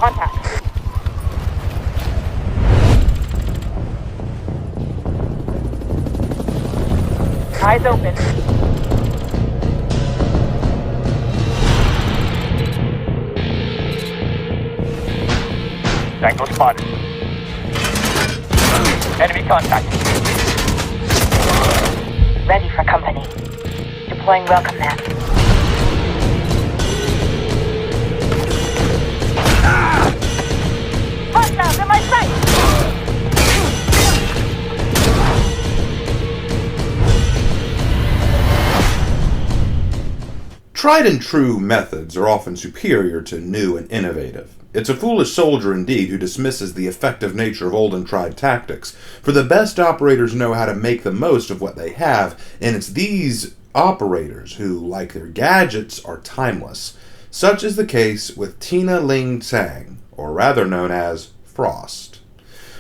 Contact. Eyes open. Tango spotted. Enemy contact. Ready for company. Deploying welcome mat. Hostiles in my sight! Tried and true methods are often superior to new and innovative. It's a foolish soldier indeed who dismisses the effective nature of old and tried tactics, for the best operators know how to make the most of what they have, and it's these operators who, like their gadgets, are timeless. Such is the case with Tina Ling Tsang, or rather known as Frost.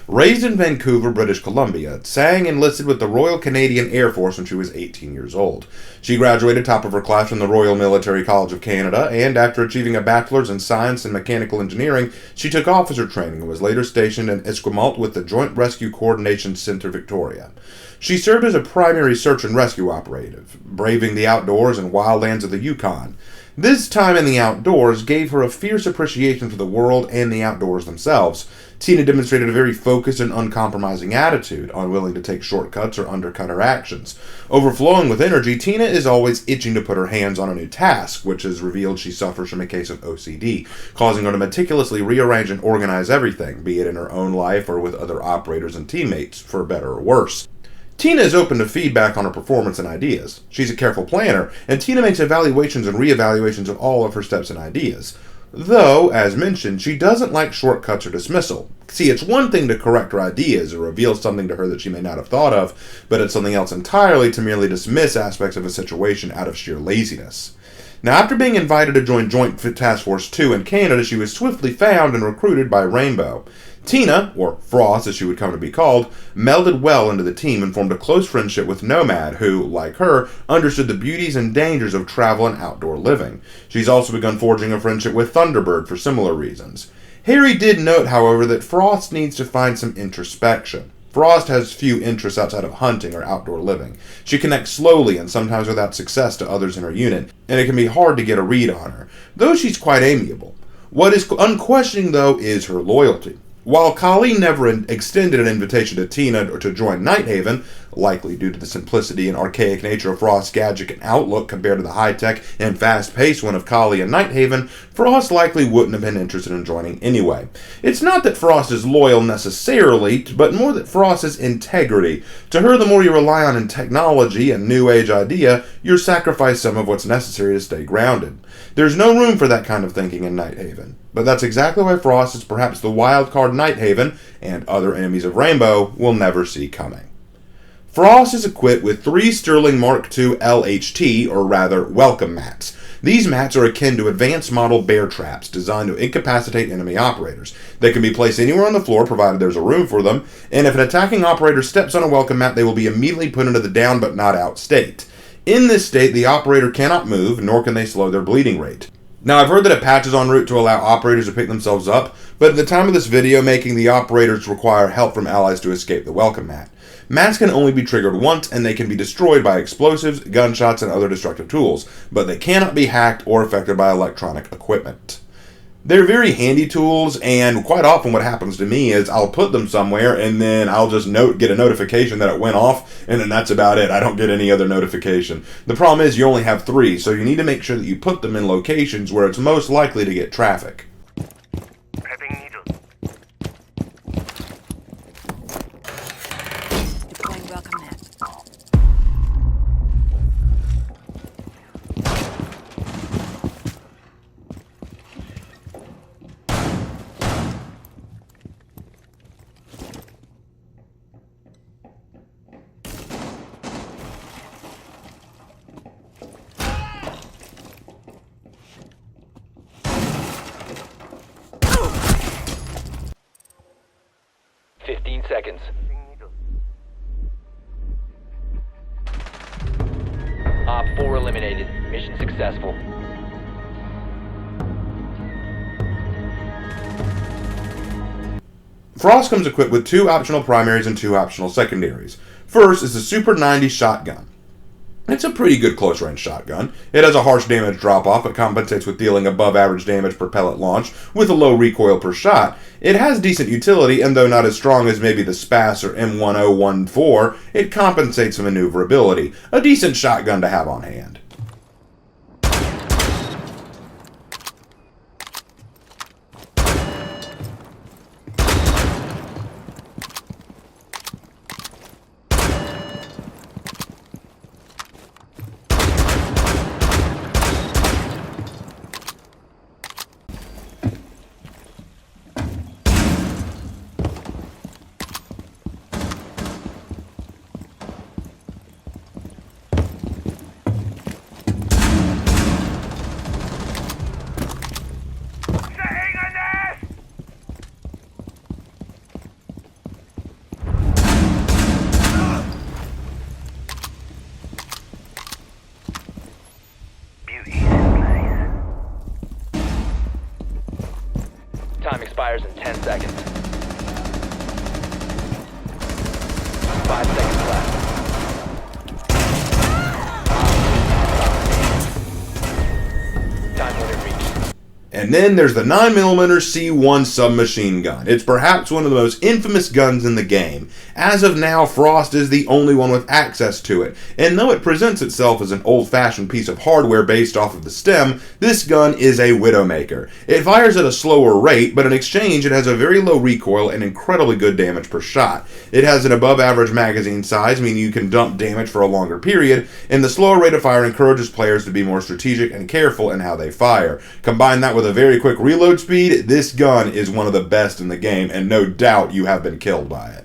Raised in Vancouver, British Columbia, Tsang enlisted with the Royal Canadian Air Force when she was 18 years old. She graduated top of her class from the Royal Military College of Canada, and after achieving a bachelor's in science and mechanical engineering, she took officer training and was later stationed in Esquimalt with the Joint Rescue Coordination Centre Victoria. She served as a primary search and rescue operative, braving the outdoors and wildlands of the Yukon. This time in the outdoors gave her a fierce appreciation for the world and the outdoors themselves. Tina demonstrated a very focused and uncompromising attitude, unwilling to take shortcuts or undercut her actions. Overflowing with energy, Tina is always itching to put her hands on a new task, which has revealed she suffers from a case of OCD, causing her to meticulously rearrange and organize everything, be it in her own life or with other operators and teammates, for better or worse. Tina is open to feedback on her performance and ideas. She's a careful planner, and Tina makes evaluations and reevaluations of all of her steps and ideas. Though, as mentioned, she doesn't like shortcuts or dismissal. See, it's one thing to correct her ideas or reveal something to her that she may not have thought of, but it's something else entirely to merely dismiss aspects of a situation out of sheer laziness. Now, after being invited to join Joint Task Force 2 in Canada, she was swiftly found and recruited by Rainbow. Tina, or Frost as she would come to be called, melded well into the team and formed a close friendship with Nomad, who, like her, understood the beauties and dangers of travel and outdoor living. She's also begun forging a friendship with Thunderbird for similar reasons. Harry did note, however, that Frost needs to find some introspection. Frost has few interests outside of hunting or outdoor living. She connects slowly and sometimes without success to others in her unit, and it can be hard to get a read on her, though she's quite amiable. What is unquestioning, though, is her loyalty. While Kali never extended an invitation to Tina to join Nighthaven, likely due to the simplicity and archaic nature of Frost's gadget and outlook compared to the high-tech and fast-paced one of Kali and Nighthaven, Frost likely wouldn't have been interested in joining anyway. It's not that Frost is loyal necessarily, but more that Frost is integrity. To her, the more you rely on technology and new age idea, you sacrifice some of what's necessary to stay grounded. There's no room for that kind of thinking in Nighthaven. But that's exactly why Frost is perhaps the wild card Nighthaven, and other enemies of Rainbow, will never see coming. Frost is equipped with 3 Sterling Mark II LHT, or rather, welcome mats. These mats are akin to advanced model bear traps designed to incapacitate enemy operators. They can be placed anywhere on the floor provided there's a room for them, and if an attacking operator steps on a welcome mat, they will be immediately put into the down but not out state. In this state, the operator cannot move, nor can they slow their bleeding rate. Now, I've heard that a patch is en route to allow operators to pick themselves up, but at the time of this video making, the operators require help from allies to escape the welcome mat. Mats can only be triggered once, and they can be destroyed by explosives, gunshots, and other destructive tools, but they cannot be hacked or affected by electronic equipment. They're very handy tools, and quite often what happens to me is I'll put them somewhere, and then I'll just get a notification that it went off, and then that's about it. I don't get any other notification. The problem is you only have 3, so you need to make sure that you put them in locations where it's most likely to get traffic. Prepping needle. Deploying welcome mat. Seconds. Op 4 eliminated. Mission successful. Frost comes equipped with 2 optional primaries and 2 optional secondaries. First is the Super 90 shotgun. It's a pretty good close-range shotgun. It has a harsh damage drop-off, but compensates with dealing above-average damage per pellet launch with a low recoil per shot. It has decent utility, and though not as strong as maybe the SPAS or M1014, it compensates for maneuverability. A decent shotgun to have on hand. Time expires in 10 seconds. 5 seconds left. Time limit reached. And then there's the 9mm C1 submachine gun. It's perhaps one of the most infamous guns in the game. As of now, Frost is the only one with access to it, and though it presents itself as an old-fashioned piece of hardware based off of the stem, this gun is a Widowmaker. It fires at a slower rate, but in exchange it has a very low recoil and incredibly good damage per shot. It has an above-average magazine size, meaning you can dump damage for a longer period, and the slower rate of fire encourages players to be more strategic and careful in how they fire. Combine that with a very quick reload speed, this gun is one of the best in the game, and no doubt you have been killed by it.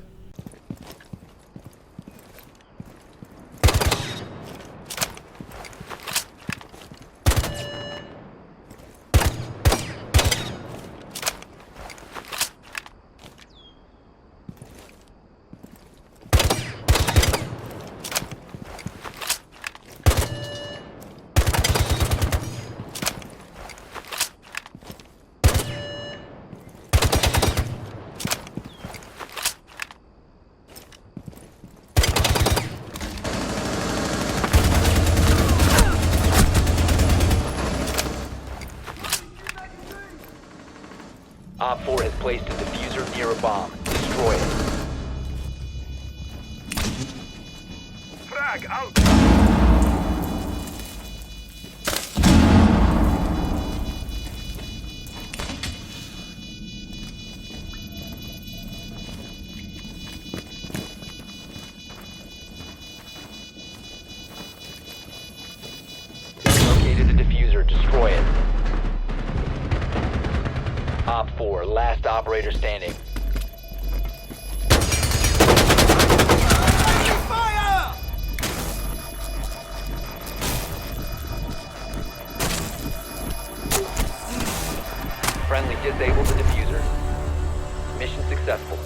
Op 4 has placed a diffuser near a bomb. Destroy it. Frag out! Located the diffuser. Destroy it. Op 4, last operator standing. Fire! Friendly disabled the diffuser. Mission successful.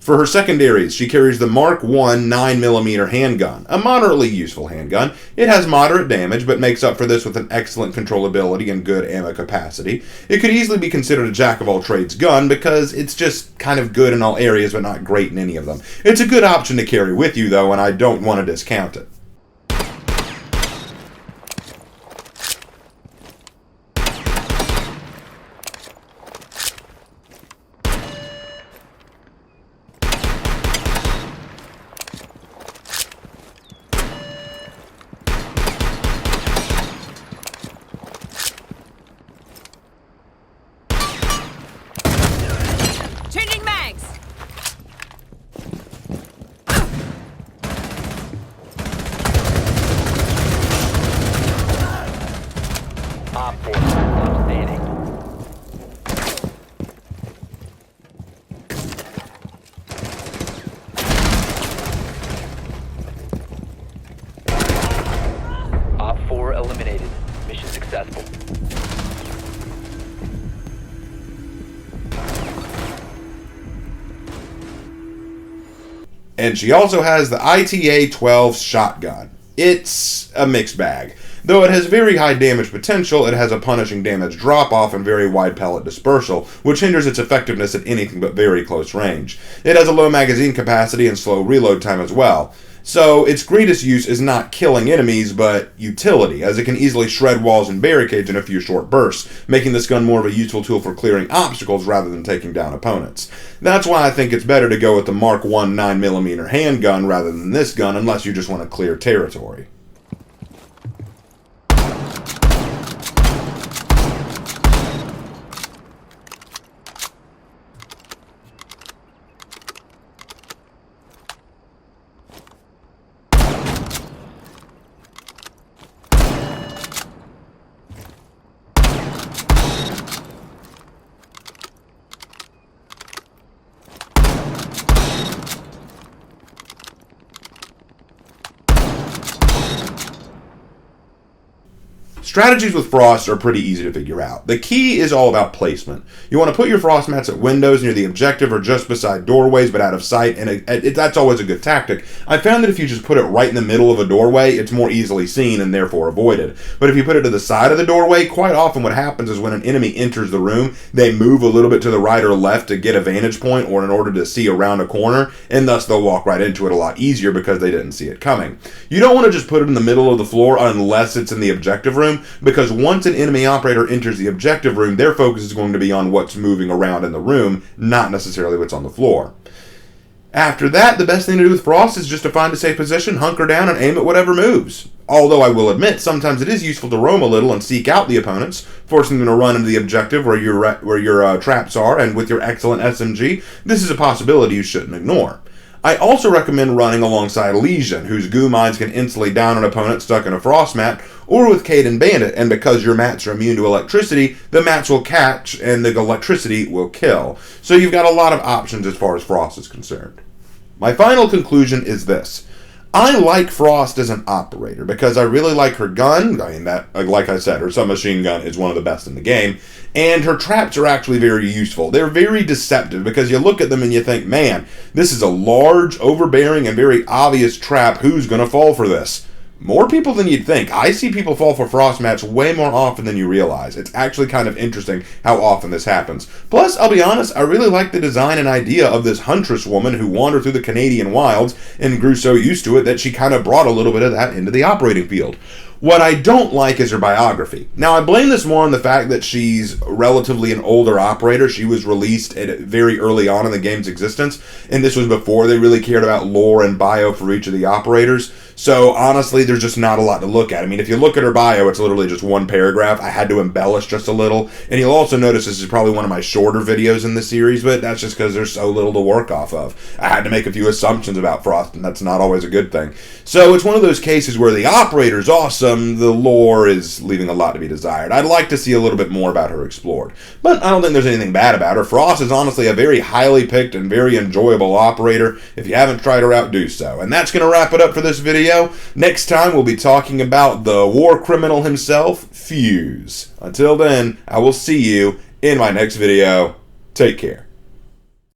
For her secondaries, she carries the Mark I 9mm handgun, a moderately useful handgun. It has moderate damage, but makes up for this with an excellent controllability and good ammo capacity. It could easily be considered a jack-of-all-trades gun because it's just kind of good in all areas, but not great in any of them. It's a good option to carry with you, though, and I don't want to discount it. Changing mags! Op 4, stop standing. Op 4 eliminated. Mission successful. And she also has the ITA-12 shotgun. It's a mixed bag. Though it has very high damage potential, it has a punishing damage drop-off and very wide pellet dispersal, which hinders its effectiveness at anything but very close range. It has a low magazine capacity and slow reload time as well. So its greatest use is not killing enemies, but utility, as it can easily shred walls and barricades in a few short bursts, making this gun more of a useful tool for clearing obstacles rather than taking down opponents. That's why I think it's better to go with the Mark I 9mm handgun rather than this gun, unless you just want to clear territory. Strategies with frost are pretty easy to figure out. The key is all about placement. You want to put your frost mats at windows near the objective or just beside doorways but out of sight, and that's always a good tactic. I found that if you just put it right in the middle of a doorway, it's more easily seen and therefore avoided. But if you put it to the side of the doorway, quite often what happens is when an enemy enters the room, they move a little bit to the right or left to get a vantage point or in order to see around a corner, and thus they'll walk right into it a lot easier because they didn't see it coming. You don't want to just put it in the middle of the floor unless it's in the objective room, because once an enemy operator enters the objective room, their focus is going to be on what's moving around in the room, not necessarily what's on the floor. After that, the best thing to do with frost is just to find a safe position, hunker down, and aim at whatever moves. Although I will admit, sometimes it is useful to roam a little and seek out the opponents, forcing them to run into the objective where your traps are, and with your excellent SMG, this is a possibility you shouldn't ignore. I also recommend running alongside Legion, whose goo mines can instantly down an opponent stuck in a frost mat, or with Cade and Bandit, and because your mats are immune to electricity, the mats will catch and the electricity will kill. So you've got a lot of options as far as frost is concerned. My final conclusion is this. I like Frost as an operator because I really like her gun. I mean, that, like I said, her submachine gun is one of the best in the game. And her traps are actually very useful. They're very deceptive because you look at them and you think, man, this is a large, overbearing, and very obvious trap. Who's going to fall for this? More people than you'd think. I see people fall for frost mats way more often than you realize. It's actually kind of interesting how often this happens. Plus, I'll be honest, I really like the design and idea of this huntress woman who wandered through the Canadian wilds and grew so used to it that she kind of brought a little bit of that into the operating field. What I don't like is her biography. Now, I blame this more on the fact that she's relatively an older operator. She was released very early on in the game's existence, and this was before they really cared about lore and bio for each of the operators. So, honestly, there's just not a lot to look at. I mean, if you look at her bio, it's literally just one paragraph. I had to embellish just a little, and you'll also notice this is probably one of my shorter videos in the series, but that's just because there's so little to work off of. I had to make a few assumptions about Frost, and that's not always a good thing. So, it's one of those cases where the operator's awesome, the lore is leaving a lot to be desired. I'd like to see a little bit more about her explored. But I don't think there's anything bad about her. Frost is honestly a very highly picked and very enjoyable operator. If you haven't tried her out, do so. And that's going to wrap it up for this video. Next time, we'll be talking about the war criminal himself, Fuse. Until then, I will see you in my next video. Take care.